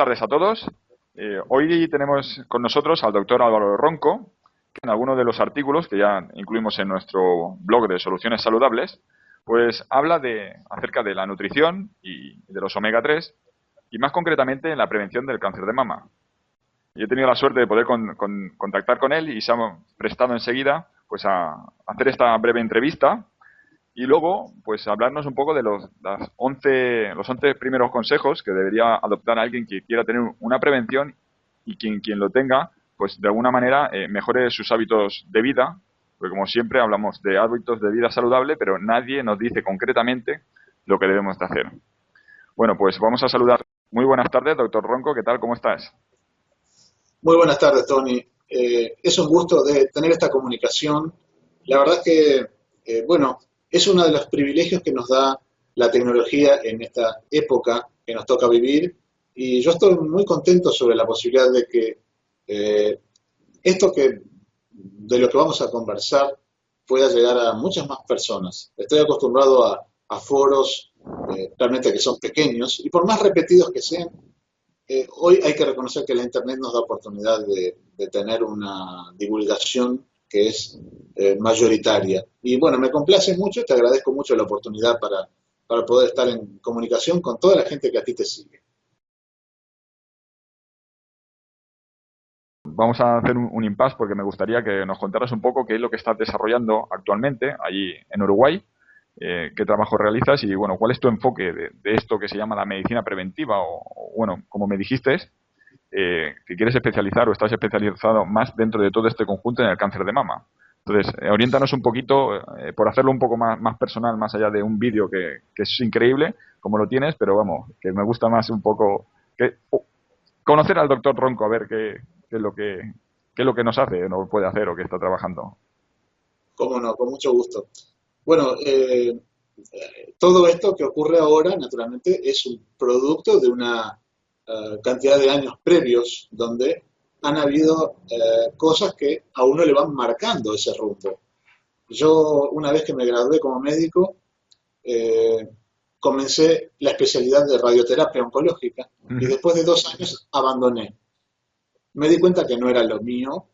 tardes a todos. Hoy tenemos con nosotros al doctor Álvaro Ronco, que en algunos de los artículos que ya incluimos en nuestro blog de Soluciones Saludables, pues habla acerca de la nutrición y de los omega 3 y más concretamente en la prevención del cáncer de mama. Yo he tenido la suerte de poder contactar con él y se ha prestado enseguida pues a hacer esta breve entrevista y luego pues hablarnos un poco de los 11 primeros consejos que debería adoptar alguien que quiera tener una prevención y quien lo tenga pues de alguna manera mejore sus hábitos de vida, porque como siempre hablamos de hábitos de vida saludable, pero nadie nos dice concretamente lo que debemos de hacer. Bueno, pues vamos a saludar. Muy buenas tardes, doctor Ronco, ¿qué tal? ¿Cómo estás? Muy buenas tardes, Tony. Es un gusto de tener esta comunicación. La verdad que, bueno, es uno de los privilegios que nos da la tecnología en esta época que nos toca vivir. Y yo estoy muy contento sobre la posibilidad de que de lo que vamos a conversar pueda llegar a muchas más personas. Estoy acostumbrado a foros realmente que son pequeños y por más repetidos que sean, hoy hay que reconocer que la Internet nos da oportunidad de tener una divulgación que es mayoritaria. Y bueno, me complace mucho y te agradezco mucho la oportunidad para poder estar en comunicación con toda la gente que a ti te sigue. Vamos a hacer un impasse porque me gustaría que nos contaras un poco qué es lo que estás desarrollando actualmente allí en Uruguay, qué trabajo realizas y, bueno, cuál es tu enfoque de esto que se llama la medicina preventiva bueno, como me dijiste, que quieres especializar o estás especializado más dentro de todo este conjunto en el cáncer de mama. Entonces, oriéntanos un poquito, por hacerlo un poco más personal, más allá de un vídeo que es increíble, como lo tienes, pero vamos, que me gusta más un poco conocer al doctor Ronco, a ver qué es lo que nos hace, no puede hacer o qué está trabajando. Cómo no, con mucho gusto. Bueno, todo esto que ocurre ahora, naturalmente, es un producto de una cantidad de años previos donde han habido cosas que a uno le van marcando ese rumbo. Yo, una vez que me gradué como médico, eh, comencé la especialidad de radioterapia oncológica y Uh-huh. después de 2 años abandoné. Me di cuenta que no era lo mío,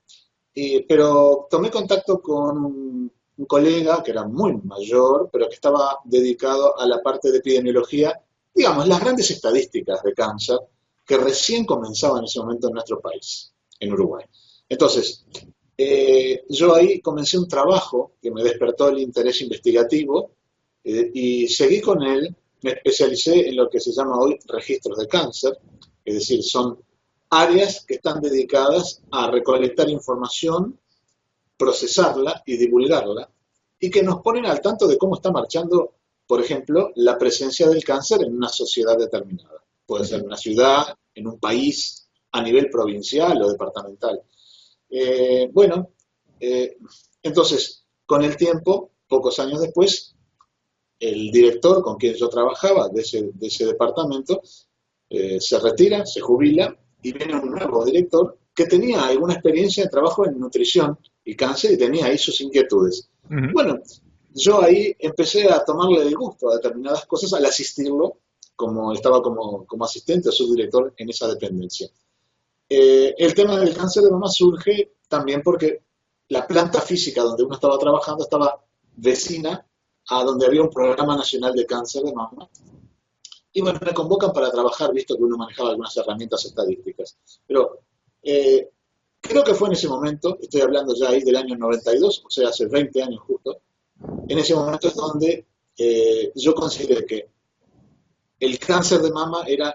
pero tomé contacto con un colega que era muy mayor, pero que estaba dedicado a la parte de epidemiología, digamos, las grandes estadísticas de cáncer que recién comenzaban en ese momento en nuestro país, en Uruguay. Entonces, yo ahí comencé un trabajo que me despertó el interés investigativo y seguí con él, me especialicé en lo que se llama hoy registros de cáncer, es decir, son áreas que están dedicadas a recolectar información, procesarla y divulgarla, y que nos ponen al tanto de cómo está marchando, por ejemplo, la presencia del cáncer en una sociedad determinada. Puede ser en una ciudad, en un país, a nivel provincial o departamental. Bueno, entonces, con el tiempo, pocos años después, el director con quien yo trabajaba de ese departamento se retira, se jubila y viene un nuevo director que tenía alguna experiencia de trabajo en nutrición y cáncer y tenía ahí sus inquietudes. Uh-huh. Bueno, yo ahí empecé a tomarle el gusto a determinadas cosas al asistirlo, como estaba como asistente o subdirector en esa dependencia. El tema del cáncer de mama surge también porque la planta física donde uno estaba trabajando estaba vecina a donde había un programa nacional de cáncer de mama. Y bueno, me convocan para trabajar, visto que uno manejaba algunas herramientas estadísticas. Pero creo que fue en ese momento, estoy hablando ya ahí del año 92, o sea, hace 20 años justo, en ese momento es donde yo consideré que el cáncer de mama era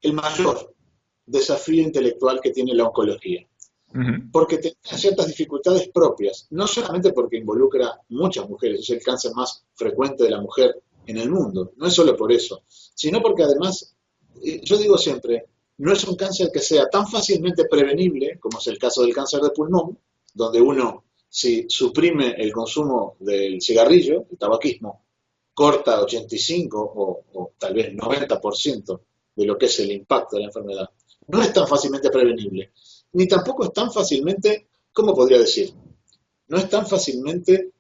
el mayor desafío intelectual que tiene la oncología. Uh-huh. Porque tenía ciertas dificultades propias, no solamente porque involucra muchas mujeres, es el cáncer más frecuente de la mujer en el mundo, no es solo por eso, sino porque además, yo digo siempre, no es un cáncer que sea tan fácilmente prevenible, como es el caso del cáncer de pulmón, donde uno, si suprime el consumo del cigarrillo, el tabaquismo, corta 85 o tal vez 90% de lo que es el impacto de la enfermedad. No es tan fácilmente prevenible, ni tampoco es tan fácilmente, ¿cómo podría decir? No es tan fácilmente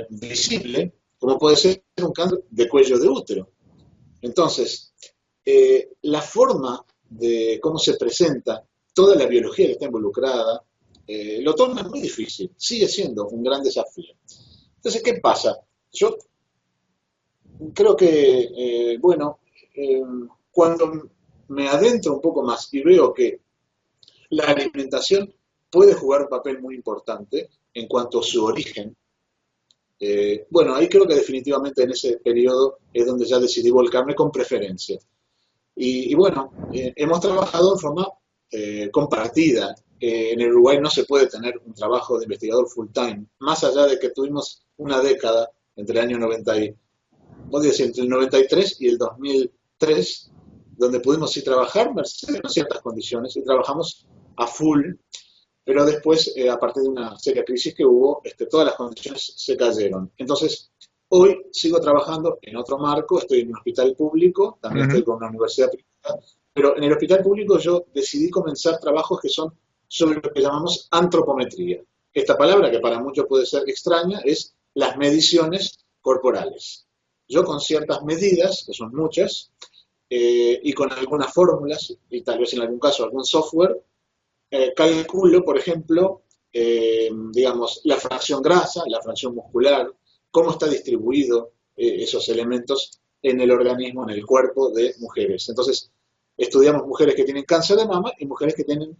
visible como puede ser un cáncer de cuello de útero. Entonces, la forma de cómo se presenta toda la biología que está involucrada, lo torna muy difícil, sigue siendo un gran desafío. Entonces, ¿qué pasa? Yo creo que, eh, cuando me adentro un poco más y veo que la alimentación puede jugar un papel muy importante en cuanto a su origen, ahí creo que definitivamente en ese periodo es donde ya decidí volcarme con preferencia. Hemos trabajado en forma compartida. En el Uruguay no se puede tener un trabajo de investigador full time, más allá de que tuvimos una década entre el año 90 y, vos decís, entre el 93 y el 2003, donde pudimos sí trabajar, en ciertas condiciones, y trabajamos a full, pero después, a partir de una seria crisis que hubo, todas las condiciones se cayeron. Entonces, hoy sigo trabajando en otro marco, estoy en un hospital público, también Ujú. estoy con una universidad privada, pero en el hospital público yo decidí comenzar trabajos que son sobre lo que llamamos antropometría. Esta palabra, que para muchos puede ser extraña, es las mediciones corporales. Yo con ciertas medidas, que son muchas, y con algunas fórmulas, y tal vez en algún caso algún software, calculo, por ejemplo, digamos, la fracción grasa, la fracción muscular, cómo está distribuido esos elementos en el organismo, en el cuerpo de mujeres. Entonces, estudiamos mujeres que tienen cáncer de mama y mujeres que tienen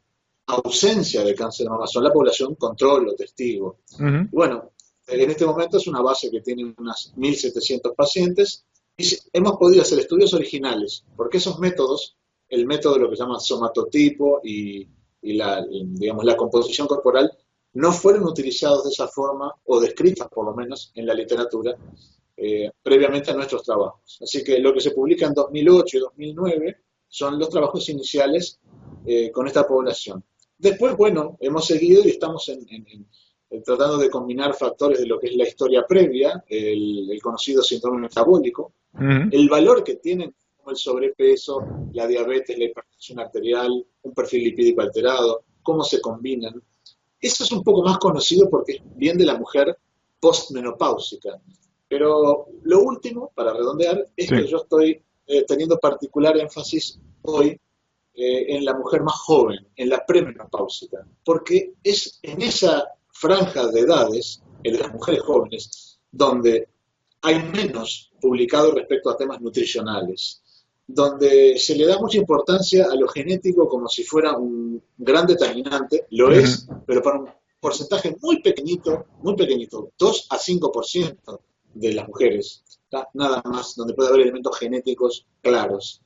ausencia de cáncer de mama. Son la población control o testigo. Ujú. Bueno, en este momento es una base que tiene unas 1.700 pacientes y hemos podido hacer estudios originales, porque esos métodos, el método de lo que se llama somatotipo digamos, la composición corporal, no fueron utilizados de esa forma, o descritos por lo menos en la literatura, previamente a nuestros trabajos. Así que lo que se publica en 2008 y 2009 son los trabajos iniciales con esta población. Después, bueno, hemos seguido y estamos tratando de combinar factores de lo que es la historia previa, el conocido síndrome metabólico, Ujú. el valor que tienen como el sobrepeso, la diabetes, la hipertensión arterial, un perfil lipídico alterado, cómo se combinan. Eso es un poco más conocido porque es bien de la mujer postmenopáusica. Pero lo último, para redondear, es Sí. que yo estoy teniendo particular énfasis hoy en la mujer más joven, en la premenopáusica, porque es en esa franja de edades, en las mujeres jóvenes, donde hay menos publicado respecto a temas nutricionales, donde se le da mucha importancia a lo genético como si fuera un gran determinante, lo Ujú. es, pero para un porcentaje muy pequeñito, 2 a 5% de las mujeres, nada más, donde puede haber elementos genéticos claros.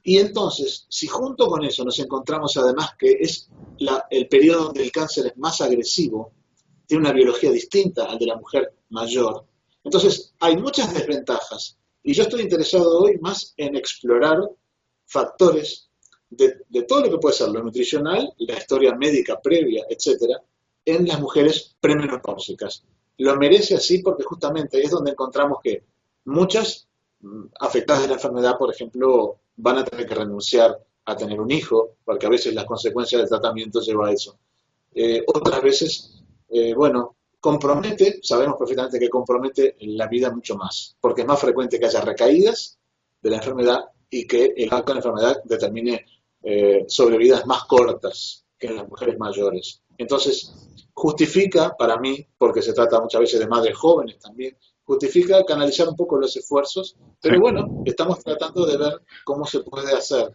Y entonces, si junto con eso nos encontramos además que es el periodo donde el cáncer es más agresivo, tiene una biología distinta al de la mujer mayor, entonces hay muchas desventajas. Y yo estoy interesado hoy más en explorar factores de todo lo que puede ser lo nutricional, la historia médica previa, etcétera, en las mujeres premenopáusicas. Lo merece así porque justamente es donde encontramos que muchas afectadas de la enfermedad, por ejemplo, van a tener que renunciar a tener un hijo, porque a veces las consecuencias del tratamiento lleva a eso. Otras veces, compromete, sabemos perfectamente que compromete la vida mucho más, porque es más frecuente que haya recaídas de la enfermedad y que el acto de la enfermedad determine sobrevidas más cortas que en las mujeres mayores. Entonces, justifica para mí, porque se trata muchas veces de madres jóvenes también, justifica canalizar un poco los esfuerzos, Sí. pero bueno, estamos tratando de ver cómo se puede hacer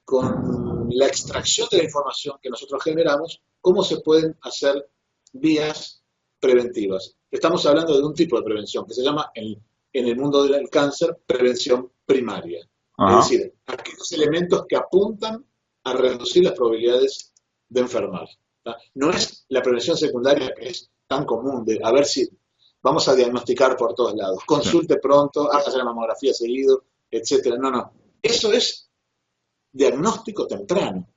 con la extracción de la información que nosotros generamos, cómo se pueden hacer vías preventivas. Estamos hablando de un tipo de prevención que se llama en el mundo del cáncer prevención primaria. Es Ajá. decir, aquellos elementos que apuntan a reducir las probabilidades de enfermar. ¿Tá? No es la prevención secundaria que es tan común de a ver si vamos a diagnosticar por todos lados. Sí. Consulte pronto, hágase la mamografía seguido, etcétera. No, no. Eso es diagnóstico temprano,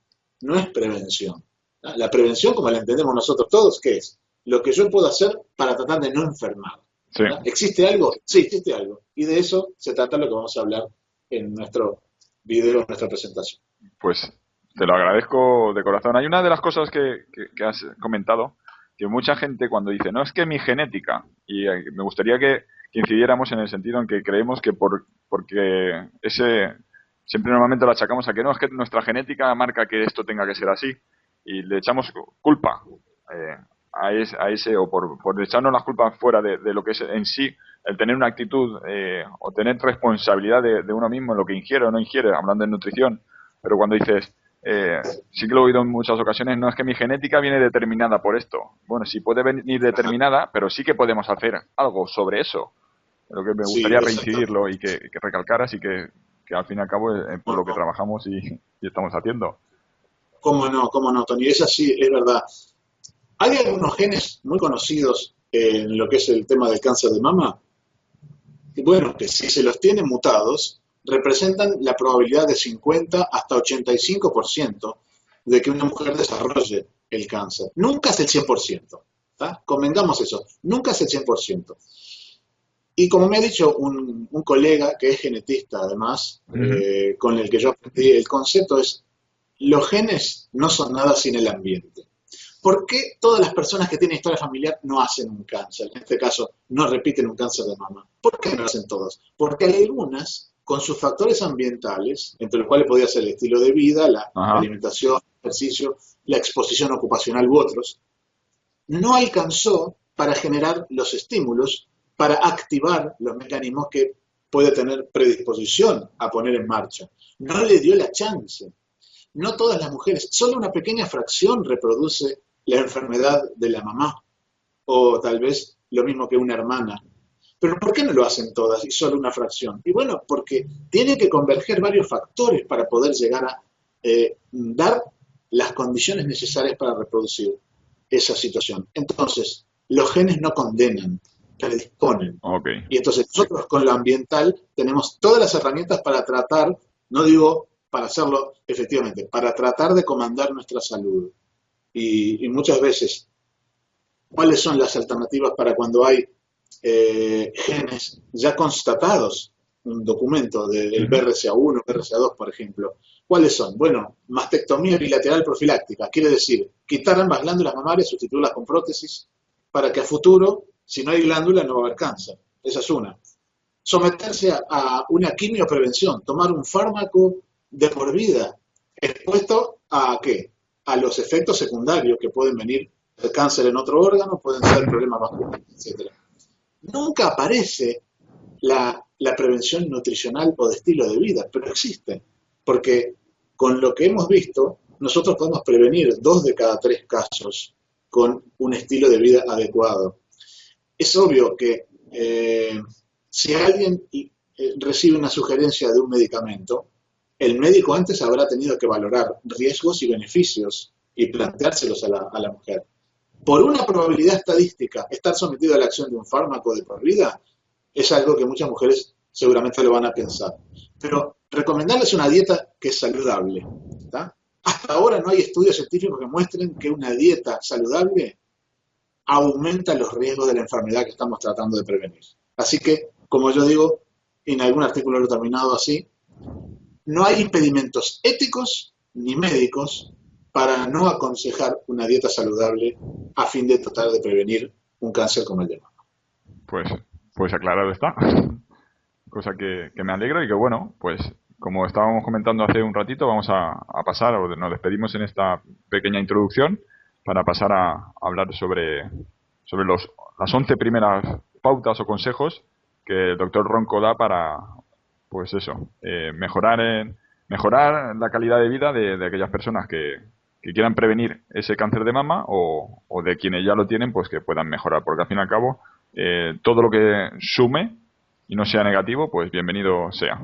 no es prevención. ¿No? La prevención, como la entendemos nosotros todos, ¿qué es? Lo que yo puedo hacer para tratar de no enfermar. Sí. ¿No? ¿Existe algo? Sí, existe algo. Y de eso se trata lo que vamos a hablar en nuestro video, en nuestra presentación. Pues te lo agradezco de corazón. Hay una de las cosas que has comentado, que mucha gente cuando dice, no, es que mi genética, y me gustaría que incidiéramos en el sentido en que creemos que porque siempre normalmente lo achacamos a que no, es que nuestra genética marca que esto tenga que ser así y le echamos culpa eh, a ese o por echarnos las culpas fuera de lo que es en sí el tener una actitud o tener responsabilidad de uno mismo en lo que ingiere o no ingiere, hablando de nutrición, pero cuando dices, sí que lo he oído en muchas ocasiones, no es que mi genética viene determinada por esto. Bueno, sí puede venir determinada, pero sí que podemos hacer algo sobre eso. Lo que me Sí, gustaría exactamente. reincidirlo y que recalcaras y que al fin y al cabo es por ¿Cómo lo que no? trabajamos y estamos haciendo. ¿Cómo no, Tony? Es así, es verdad. Hay algunos genes muy conocidos en lo que es el tema del cáncer de mama, y bueno, que si se los tienen mutados, representan la probabilidad de 50 hasta 85% de que una mujer desarrolle el cáncer. Nunca es el 100%. ¿Tá? Convengamos eso, nunca es el 100%. Y como me ha dicho un colega que es genetista además, Ujú. con el que yo aprendí, el concepto es, los genes no son nada sin el ambiente. ¿Por qué todas las personas que tienen historia familiar no hacen un cáncer? En este caso, no repiten un cáncer de mama. ¿Por qué no lo hacen todos? Porque hay algunas, con sus factores ambientales, entre los cuales podría ser el estilo de vida, la Ajá. alimentación, el ejercicio, la exposición ocupacional u otros, no alcanzó para generar los estímulos, para activar los mecanismos que puede tener predisposición a poner en marcha. No le dio la chance. No todas las mujeres, solo una pequeña fracción reproduce la enfermedad de la mamá, o tal vez lo mismo que una hermana. Pero ¿por qué no lo hacen todas y solo una fracción? Y bueno, porque tiene que converger varios factores para poder llegar a dar las condiciones necesarias para reproducir esa situación. Entonces, los genes no condenan, predisponen. Ok. Y entonces nosotros con lo ambiental tenemos todas las herramientas para tratar, no digo para hacerlo efectivamente, para tratar de comandar nuestra salud. Y muchas veces, ¿cuáles son las alternativas para cuando hay genes ya constatados? Un documento del Ujú. BRCA1, BRCA2, por ejemplo. ¿Cuáles son? Bueno, mastectomía bilateral profiláctica, quiere decir quitar ambas glándulas mamarias, sustituirlas con prótesis, para que a futuro, si no hay glándula, no va a haber cáncer. Esa es una. Someterse a una quimioprevención, tomar un fármaco de por vida, expuesto a qué? A los efectos secundarios que pueden venir del cáncer en otro órgano, pueden ser problemas vasculares, etcétera. Nunca aparece la prevención nutricional o de estilo de vida, pero existe, porque con lo que hemos visto, nosotros podemos prevenir 2 de cada 3 casos con un estilo de vida adecuado. Es obvio que si alguien recibe una sugerencia de un medicamento, el médico antes habrá tenido que valorar riesgos y beneficios y planteárselos a la mujer. Por una probabilidad estadística, estar sometido a la acción de un fármaco de por vida es algo que muchas mujeres seguramente lo van a pensar. Pero recomendarles una dieta que es saludable. ¿Tá? Hasta ahora no hay estudios científicos que muestren que una dieta saludable aumenta los riesgos de la enfermedad que estamos tratando de prevenir. Así que, como yo digo, en algún artículo lo he terminado así, no hay impedimentos éticos ni médicos para no aconsejar una dieta saludable a fin de tratar de prevenir un cáncer como el de mama. Pues, pues aclarado está. Cosa que me alegro y que bueno, pues como estábamos comentando hace un ratito, vamos a pasar, o nos despedimos en esta pequeña introducción para pasar a hablar sobre las 11 primeras pautas o consejos que el doctor Ronco da para, pues eso, mejorar la calidad de vida de aquellas personas que quieran prevenir ese cáncer de mama o de quienes ya lo tienen, pues que puedan mejorar, porque al fin y al cabo todo lo que sume y no sea negativo, pues bienvenido sea.